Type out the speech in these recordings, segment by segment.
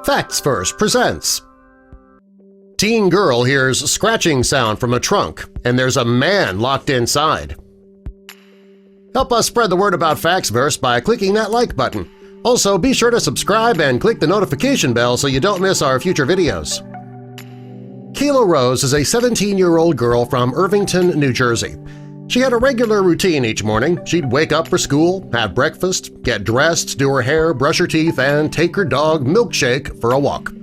Facts First presents. Teen girl hears scratching sound from a trunk, and there's a man locked inside. Help us spread the word about Factsverse by clicking that like button. Also, be sure to subscribe and click the notification bell so you don't miss our future videos. Kayla Rose is a 17-year-old girl from Irvington, New Jersey. She had a regular routine each morning. She'd wake up for school, have breakfast, get dressed, do her hair, brush her teeth, and take her dog Milkshake for a walk.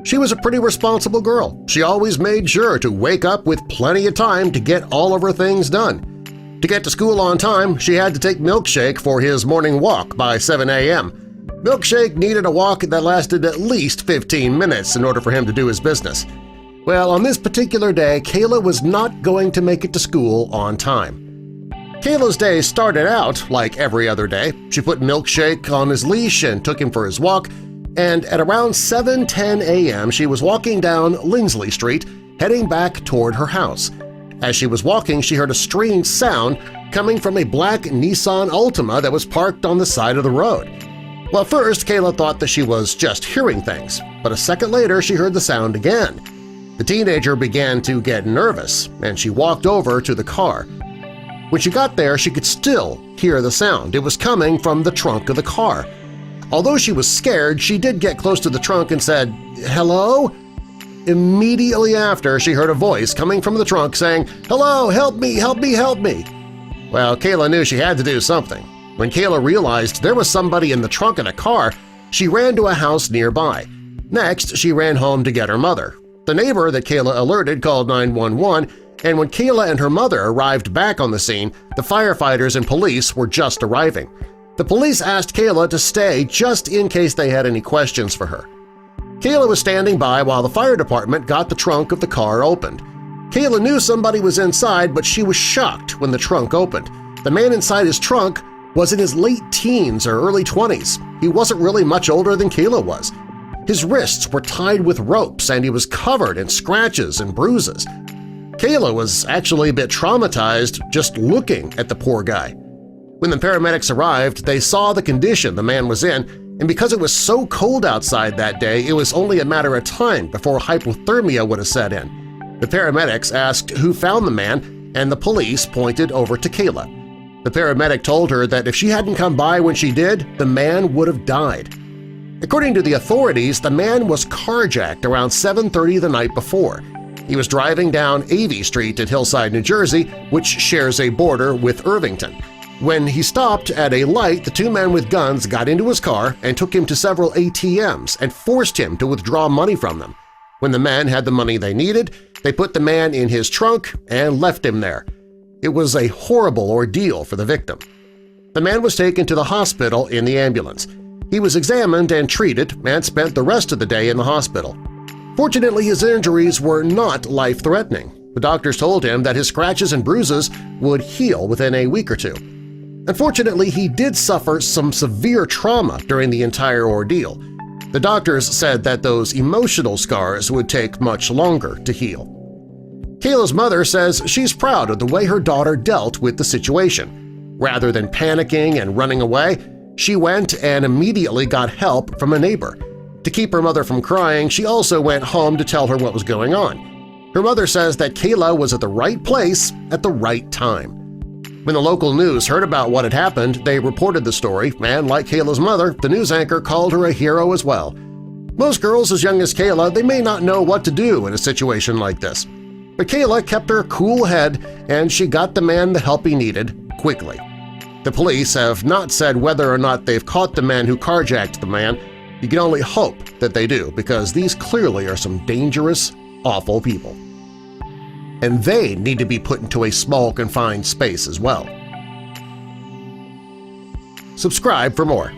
She was a pretty responsible girl. She always made sure to wake up with plenty of time to get all of her things done. To get to school on time, she had to take Milkshake for his morning walk by 7 a.m. Milkshake needed a walk that lasted at least 15 minutes in order for him to do his business. Well, on this particular day, Kayla was not going to make it to school on time. Kayla's day started out like every other day. She put Milkshake on his leash and took him for his walk, and at around 7:10 a.m. she was walking down Linsley Street, heading back toward her house. As she was walking, she heard a strange sound coming from a black Nissan Altima that was parked on the side of the road. Well, first Kayla thought that she was just hearing things, but a second later she heard the sound again. The teenager began to get nervous, and she walked over to the car. When she got there, she could still hear the sound. It was coming from the trunk of the car. Although she was scared, she did get close to the trunk and said, "Hello?" Immediately after, she heard a voice coming from the trunk saying, "Hello, help me, help me, help me!" Well, Kayla knew she had to do something. When Kayla realized there was somebody in the trunk of the car, she ran to a house nearby. Next, she ran home to get her mother. The neighbor that Kayla alerted called 911, and when Kayla and her mother arrived back on the scene, the firefighters and police were just arriving. The police asked Kayla to stay just in case they had any questions for her. Kayla was standing by while the fire department got the trunk of the car opened. Kayla knew somebody was inside, but she was shocked when the trunk opened. The man inside his trunk was in his late teens or early 20s. He wasn't really much older than Kayla was. His wrists were tied with ropes and he was covered in scratches and bruises. Kayla was actually a bit traumatized just looking at the poor guy. When the paramedics arrived, they saw the condition the man was in, and because it was so cold outside that day, it was only a matter of time before hypothermia would have set in. The paramedics asked who found the man, and the police pointed over to Kayla. The paramedic told her that if she hadn't come by when she did, the man would have died. According to the authorities, the man was carjacked around 7:30 the night before. He was driving down Avey Street in Hillside, New Jersey, which shares a border with Irvington. When he stopped at a light, the two men with guns got into his car and took him to several ATMs and forced him to withdraw money from them. When the men had the money they needed, they put the man in his trunk and left him there. It was a horrible ordeal for the victim. The man was taken to the hospital in the ambulance. He was examined and treated and spent the rest of the day in the hospital. Fortunately, his injuries were not life-threatening. The doctors told him that his scratches and bruises would heal within a week or two. Unfortunately, he did suffer some severe trauma during the entire ordeal. The doctors said that those emotional scars would take much longer to heal. Kayla's mother says she's proud of the way her daughter dealt with the situation. Rather than panicking and running away, she went and immediately got help from a neighbor. To keep her mother from crying, she also went home to tell her what was going on. Her mother says that Kayla was at the right place at the right time. When the local news heard about what had happened, they reported the story, and like Kayla's mother, the news anchor called her a hero as well. Most girls as young as Kayla, they may not know what to do in a situation like this. But Kayla kept her cool head and she got the man the help he needed quickly. The police have not said whether or not they've caught the man who carjacked the man. You can only hope that they do, because these clearly are some dangerous, awful people. And they need to be put into a small, confined space as well. Subscribe for more.